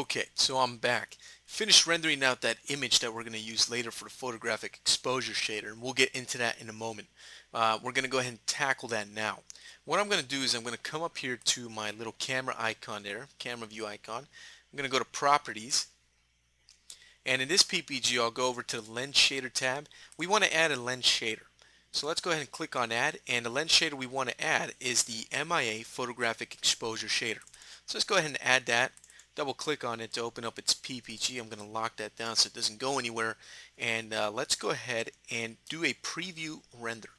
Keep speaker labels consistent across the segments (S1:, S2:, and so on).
S1: Okay, so I'm back. Finished rendering out that image that we're going to use later for the photographic exposure shader, and we'll get into that in a moment. We're going to go ahead and tackle that now. What I'm going to do is I'm going to come up here to my little camera icon there, camera view icon. I'm going to go to Properties, and in this PPG I'll go over to the Lens Shader tab. We want to add a lens shader. So let's go ahead and click on Add, and the lens shader we want to add is the MIA Photographic Exposure Shader. So let's go ahead and add that. Double click on it to open up its PPG. I'm going to lock that down so it doesn't go anywhere, and let's go ahead and do a preview render.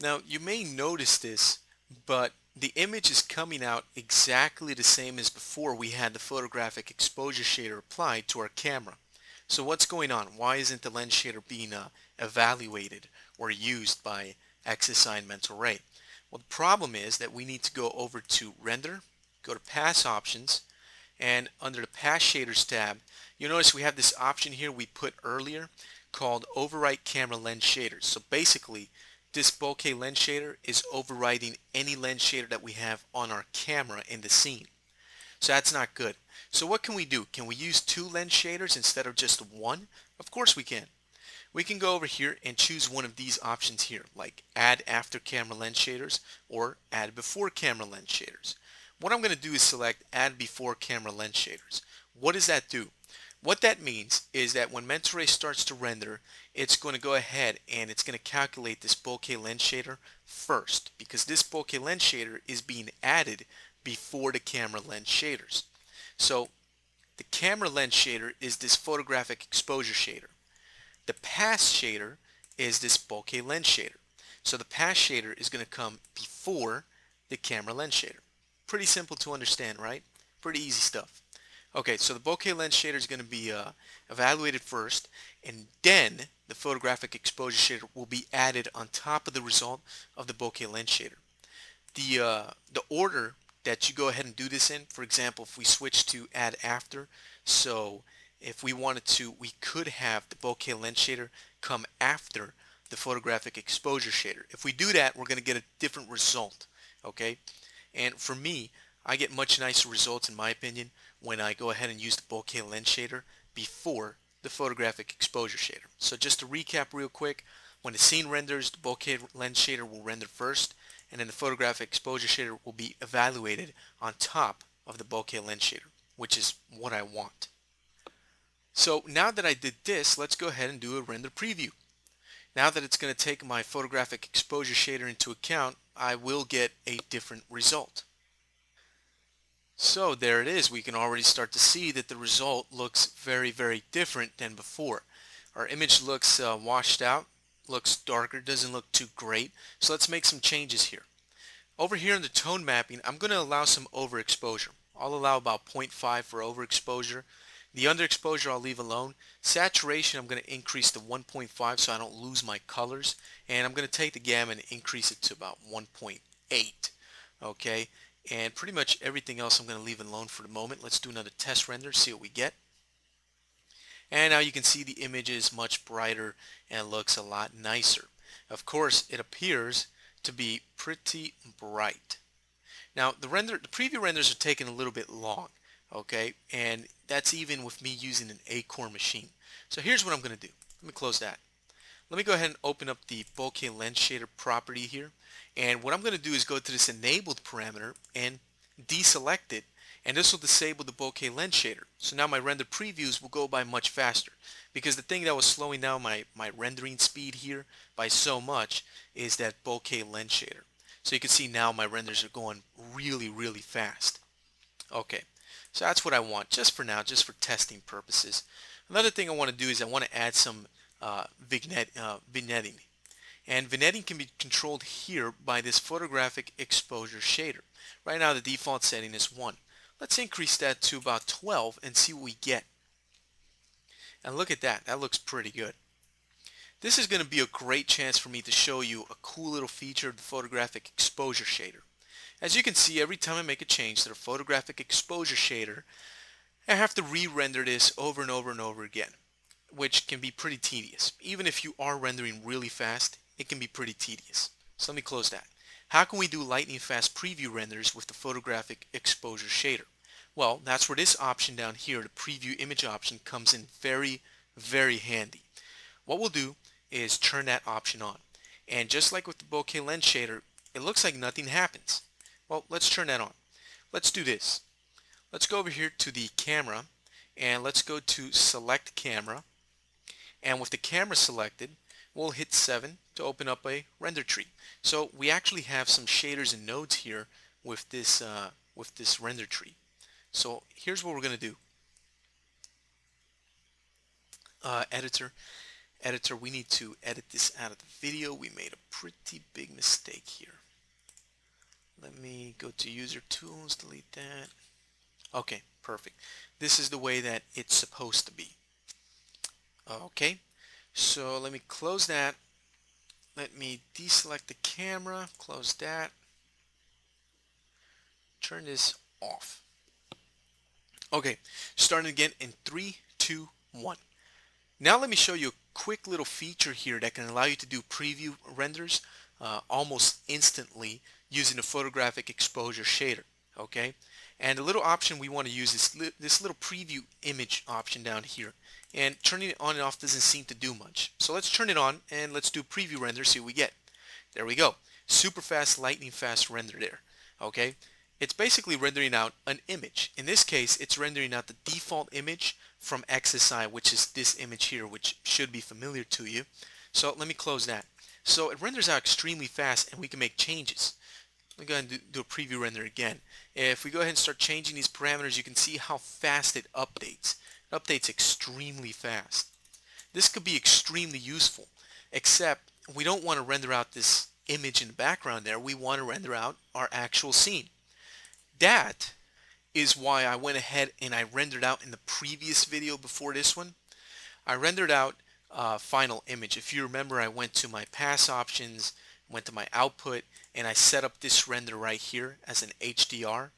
S1: Now you may notice this, but the image is coming out exactly the same as before we had the photographic exposure shader applied to our camera. So what's going on? Why isn't the lens shader being evaluated or used by XSI and Mental Ray? Well, the problem is that we need to go over to Render, go to Pass Options, and under the Pass Shaders tab, you'll notice we have this option here we put earlier called Overwrite Camera Lens Shaders. So basically, this bokeh lens shader is overriding any lens shader that we have on our camera in the scene. So that's not good. So what can we do? Can we use two lens shaders instead of just one? Of course we can. We can go over here and choose one of these options here, like Add After Camera Lens Shaders or Add Before Camera Lens Shaders. What I'm going to do is select Add Before Camera Lens Shaders. What does that do? What that means is that when Mental Ray starts to render, it's going to go ahead and it's going to calculate this bokeh lens shader first, because this bokeh lens shader is being added before the camera lens shaders. So the camera lens shader is this photographic exposure shader. The pass shader is this bokeh lens shader. So the pass shader is going to come before the camera lens shader. Pretty simple to understand, right? Pretty easy stuff. Okay, so the bokeh lens shader is going to be evaluated first, and then the photographic exposure shader will be added on top of the result of the bokeh lens shader. The order that you go ahead and do this in, for example, if we switch to Add After, so if we wanted to, we could have the bokeh lens shader come after the photographic exposure shader. If we do that, we're going to get a different result, okay? And for me, I get much nicer results in my opinion when I go ahead and use the bokeh lens shader before the photographic exposure shader. So just to recap real quick, when the scene renders, the bokeh lens shader will render first, and then the photographic exposure shader will be evaluated on top of the bokeh lens shader, which is what I want. So now that I did this, let's go ahead and do a render preview. Now that it's going to take my photographic exposure shader into account, I will get a different result. So there it is. We can already start to see that the result looks very, very different than before. Our image looks washed out, looks darker, doesn't look too great. So let's make some changes here. Over here in the tone mapping, I'm going to allow some overexposure. I'll allow about 0.5 for overexposure. The underexposure I'll leave alone. Saturation I'm going to increase to 1.5 so I don't lose my colors. And I'm going to take the gamma and increase it to about 1.8. Okay, and pretty much everything else I'm going to leave alone for the moment. Let's do another test render, see what we get. And now you can see the image is much brighter and looks a lot nicer. Of course, it appears to be pretty bright. Now the preview renders are taking a little bit long, okay, and that's even with me using an Acorn machine. So here's what I'm going to do. Let me close that. Let me go ahead and open up the bokeh lens shader property here, and what I'm going to do is go to this enabled parameter and deselect it, and this will disable the bokeh lens shader. So now my render previews will go by much faster, because the thing that was slowing down my rendering speed here by so much is that bokeh lens shader. So you can see now my renders are going really, really fast. Okay, so that's what I want just for now, just for testing purposes. Another thing I want to do is I want to add some vignetting. And vignetting can be controlled here by this photographic exposure shader. Right now the default setting is 1. Let's increase that to about 12 and see what we get. And look at that, that looks pretty good. This is going to be a great chance for me to show you a cool little feature of the photographic exposure shader. As you can see, every time I make a change to the photographic exposure shader, I have to re-render this over and over and over again, which can be pretty tedious. Even if you are rendering really fast, it can be pretty tedious. So let me close that. How can we do lightning fast preview renders with the photographic exposure shader? Well, that's where this option down here, the preview image option, comes in very, very handy. What we'll do is turn that option on. And just like with the bokeh lens shader, it looks like nothing happens. Well, let's turn that on. Let's do this. Let's go over here to the camera and let's go to select camera. And with the camera selected, we'll hit 7 to open up a render tree. So we actually have some shaders and nodes here with this render tree. So here's what we're going to do. Editor, we need to edit this out of the video. We made a pretty big mistake here. Let me go to user tools, delete that. Okay, perfect. This is the way that it's supposed to be. Okay, so let me close that. Let me deselect the camera, close that. Turn this off. Okay, starting again in 3, 2, 1. Now let me show you a quick little feature here that can allow you to do preview renders almost instantly using the photographic exposure shader. Okay, and the little option we want to use is this little preview image option down here. And turning it on and off doesn't seem to do much. So let's turn it on and let's do preview render, see what we get. There we go. Super fast, lightning fast render there. Okay, it's basically rendering out an image. In this case, it's rendering out the default image from XSI, which is this image here, which should be familiar to you. So let me close that. So it renders out extremely fast and we can make changes. Let me go ahead and do a preview render again. If we go ahead and start changing these parameters, you can see how fast it updates. It updates extremely fast. This could be extremely useful, except we don't want to render out this image in the background there. We want to render out our actual scene. That is why I went ahead and I rendered out in the previous video before this one. I rendered out final image. If you remember, I went to my pass options, went to my output, and I set up this render right here as an HDR.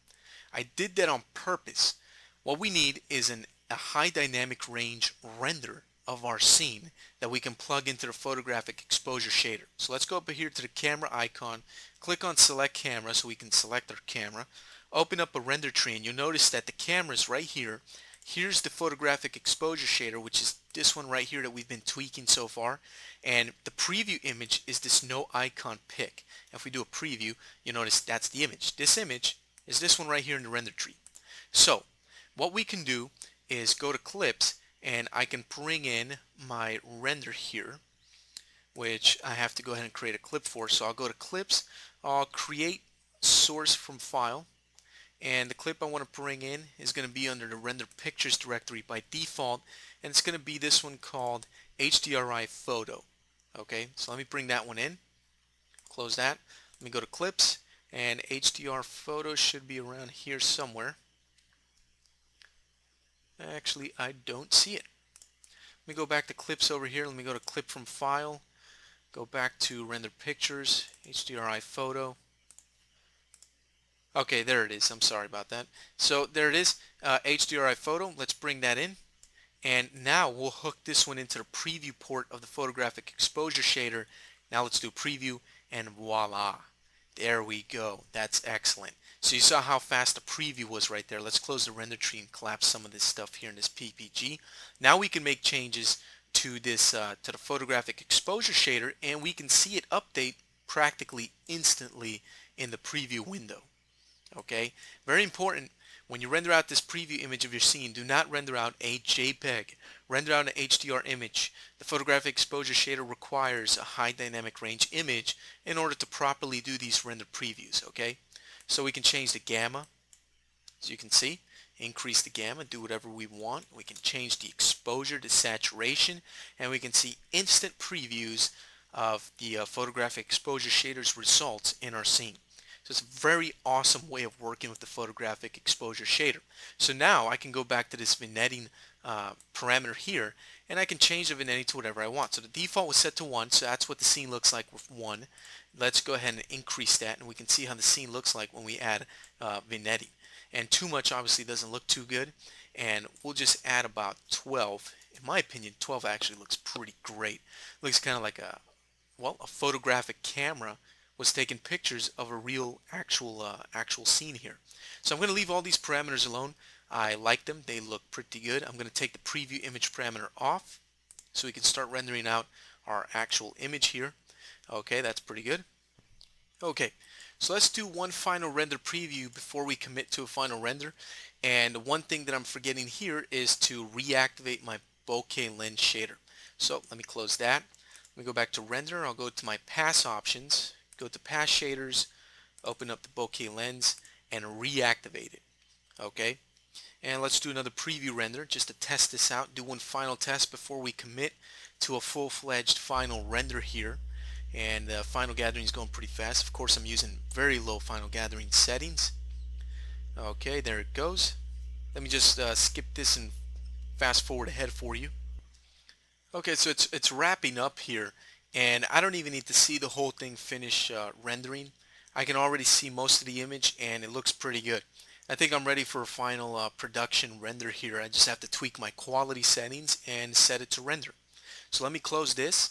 S1: I did that on purpose. What we need is a high dynamic range render of our scene that we can plug into the photographic exposure shader. So let's go up here to the camera icon, click on select camera so we can select our camera, open up a render tree, and you'll notice that the camera is right here. Here's the photographic exposure shader, which is this one right here that we've been tweaking so far, and the preview image is this no icon pick. If we do a preview, you notice that's the image. This image is this one right here in the render tree. So what we can do is go to clips and I can bring in my render here, which I have to go ahead and create a clip for. So I'll go to clips, I'll create source from file, and the clip I want to bring in is going to be under the render pictures directory by default, and it's going to be this one called HDRI photo. Okay, so let me bring that one in, close that. Let me go to clips, and HDR photo should be around here somewhere. Actually, I don't see it. Let me go back to clips over here. Let me go to clip from file, go back to render pictures, HDRI photo. Okay, there it is. I'm sorry about that. So there it is, HDRI photo. Let's bring that in. And now we'll hook this one into the preview port of the photographic exposure shader. Now let's do preview, and voila. There we go. That's excellent. So you saw how fast the preview was right there. Let's close the render tree and collapse some of this stuff here in this PPG. Now we can make changes to this to the photographic exposure shader, and we can see it update practically instantly in the preview window. Okay, very important. When you render out this preview image of your scene, do not render out a JPEG. Render out an HDR image. The photographic exposure shader requires a high dynamic range image in order to properly do these render previews. Okay, so we can change the gamma, as you can see, increase the gamma, do whatever we want. We can change the exposure to saturation, and we can see instant previews of the photographic exposure shader's results in our scene. So it's a very awesome way of working with the photographic exposure shader. So now I can go back to this vignetting parameter here, and I can change the vignetting to whatever I want. So the default was set to 1, so that's what the scene looks like with 1. Let's go ahead and increase that, and we can see how the scene looks like when we add vignetting. And too much obviously doesn't look too good, and we'll just add about 12. In my opinion, 12 actually looks pretty great. Looks kind of like a photographic camera was taking pictures of a real actual scene here. So I'm going to leave all these parameters alone. I like them. They look pretty good. I'm going to take the preview image parameter off so we can start rendering out our actual image here. Okay, that's pretty good. Okay, so let's do one final render preview before we commit to a final render. And one thing that I'm forgetting here is to reactivate my bokeh lens shader. So let me close that. Let me go back to render. I'll go to my pass options, go to pass shaders, open up the bokeh lens, and reactivate it. Okay, and let's do another preview render just to test this out. Do one final test before we commit to a full-fledged final render here. And final gathering is going pretty fast. Of course, I'm using very low final gathering settings. Okay, there it goes. Let me just skip this and fast forward ahead for you. Okay, so it's wrapping up here, and I don't even need to see the whole thing finish rendering. I can already see most of the image, and it looks pretty good. I think I'm ready for a final production render here. I just have to tweak my quality settings and set it to render. So let me close this.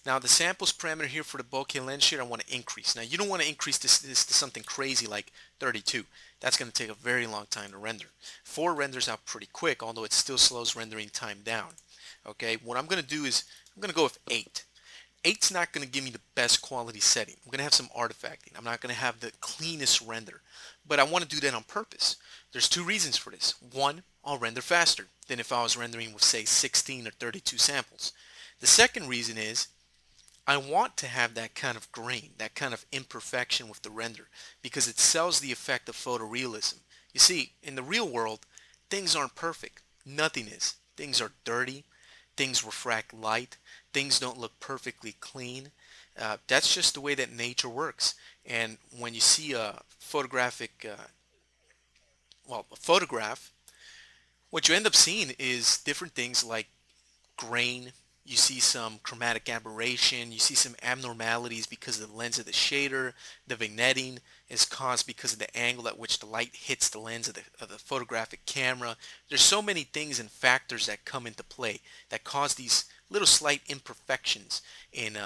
S1: Now the samples parameter here for the bokeh lens shader I want to increase. Now you don't want to increase this to something crazy like 32. That's going to take a very long time to render. 4 renders out pretty quick, although it still slows rendering time down. Okay, what I'm going to do is I'm going to go with 8. 8's not going to give me the best quality setting. I'm going to have some artifacting. I'm not going to have the cleanest render. But I want to do that on purpose. There's 2 reasons for this. One, I'll render faster than if I was rendering with say 16 or 32 samples. The second reason is I want to have that kind of grain, that kind of imperfection with the render, because it sells the effect of photorealism. You see, in the real world, things aren't perfect. Nothing is. Things are dirty. Things refract light. Things don't look perfectly clean. That's just the way that nature works. And when you see a photographic, a photograph, what you end up seeing is different things like grain. You see some chromatic aberration, you see some abnormalities because of the lens of the shader. The vignetting is caused because of the angle at which the light hits the lens of the photographic camera. There's so many things and factors that come into play that cause these little slight imperfections in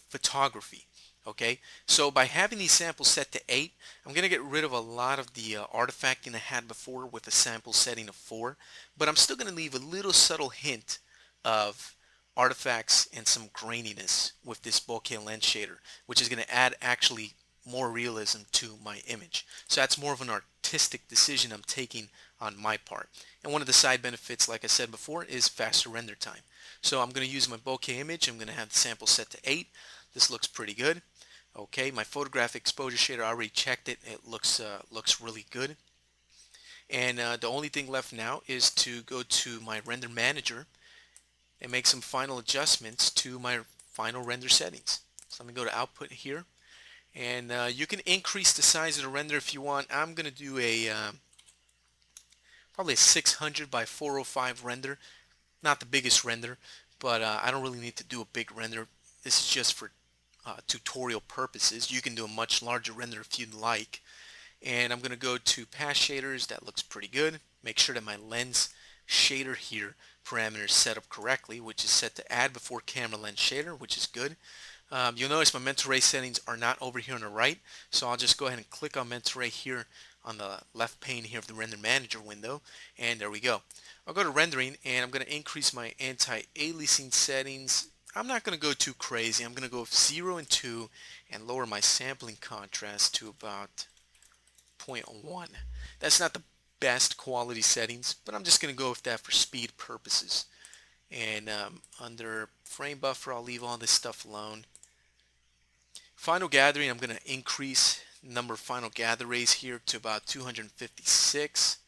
S1: photography. Okay, so by having these samples set to 8, I'm going to get rid of a lot of the artifacting I had before with a sample setting of 4, but I'm still going to leave a little subtle hint of artifacts and some graininess with this bokeh lens shader, which is going to add actually more realism to my image. So that's more of an artistic decision I'm taking on my part. And one of the side benefits, like I said before, is faster render time. So I'm going to use my bokeh image. I'm going to have the sample set to 8. This looks pretty good. Okay, my photographic exposure shader, I already checked it. It looks really good. And the only thing left now is to go to my render manager and make some final adjustments to my final render settings. So let me go to output here, and you can increase the size of the render if you want. I'm going to do a probably a 600 by 405 render, not the biggest render, but I don't really need to do a big render. This is just for tutorial purposes. You can do a much larger render if you'd like. And I'm going to go to pass shaders. That looks pretty good. Make sure that my lens shader here parameter is set up correctly, which is set to add before camera lens shader, which is good. You'll notice my mental ray settings are not over here on the right, so I'll just go ahead and click on mental ray here on the left pane here of the render manager window, and there we go. I'll go to rendering, and I'm going to increase my anti-aliasing settings. I'm not going to go too crazy. I'm going to go with 0 and 2 and lower my sampling contrast to about 0.1. That's not the best quality settings, but I'm just going to go with that for speed purposes. And under frame buffer, I'll leave all this stuff alone. Final gathering, I'm going to increase the number of final gather rays here to about 256.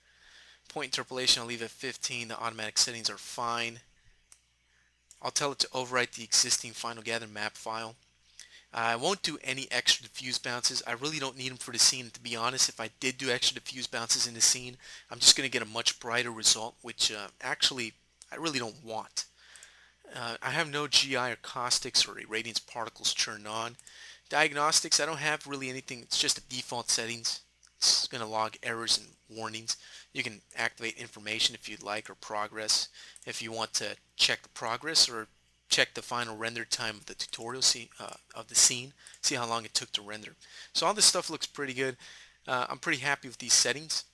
S1: Point interpolation, I'll leave at 15. The automatic settings are fine. I'll tell it to overwrite the existing final gather map file. I won't do any extra diffuse bounces. I really don't need them for the scene. To be honest, if I did do extra diffuse bounces in the scene, I'm just going to get a much brighter result, which actually I really don't want. I have no GI or caustics or irradiance particles turned on. Diagnostics, I don't have really anything. It's just the default settings. It's going to log errors and warnings. You can activate information if you'd like, or progress if you want to check the progress, or check the final render time of the tutorial, of the scene, see how long it took to render. So all this stuff looks pretty good. I'm pretty happy with these settings.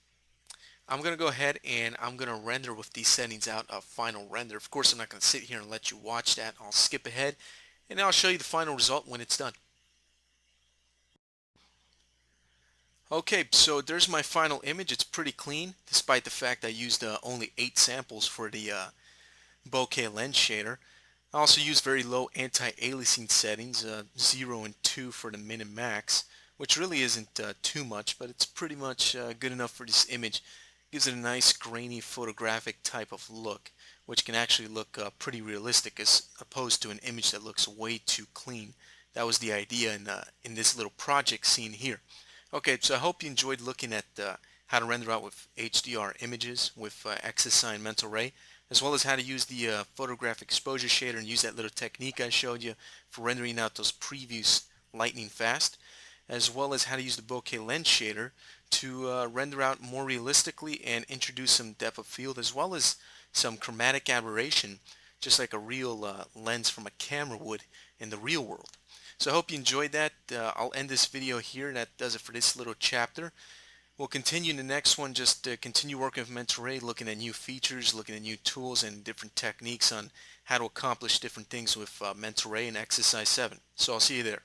S1: I'm going to go ahead and I'm going to render with these settings out of final render. Of course, I'm not going to sit here and let you watch that. I'll skip ahead and I'll show you the final result when it's done. Okay, so there's my final image. It's pretty clean, despite the fact I used only 8 samples for the bokeh lens shader. I also use very low anti-aliasing settings, 0 and 2 for the min and max, which really isn't too much, but it's pretty much good enough for this image. Gives it a nice grainy photographic type of look, which can actually look pretty realistic as opposed to an image that looks way too clean. That was the idea in this little project scene here. Okay, so I hope you enjoyed looking at how to render out with HDR images with XSI Mental Ray, as well as how to use the photographic exposure shader and use that little technique I showed you for rendering out those previews lightning fast, as well as how to use the bokeh lens shader to render out more realistically and introduce some depth of field as well as some chromatic aberration, just like a real lens from a camera would in the real world. So I hope you enjoyed that. I'll end this video here. That does it for this little chapter. We'll continue in the next one, just continue working with Mental Ray, looking at new features, looking at new tools and different techniques on how to accomplish different things with Mental Ray and XSI 7. So I'll see you there.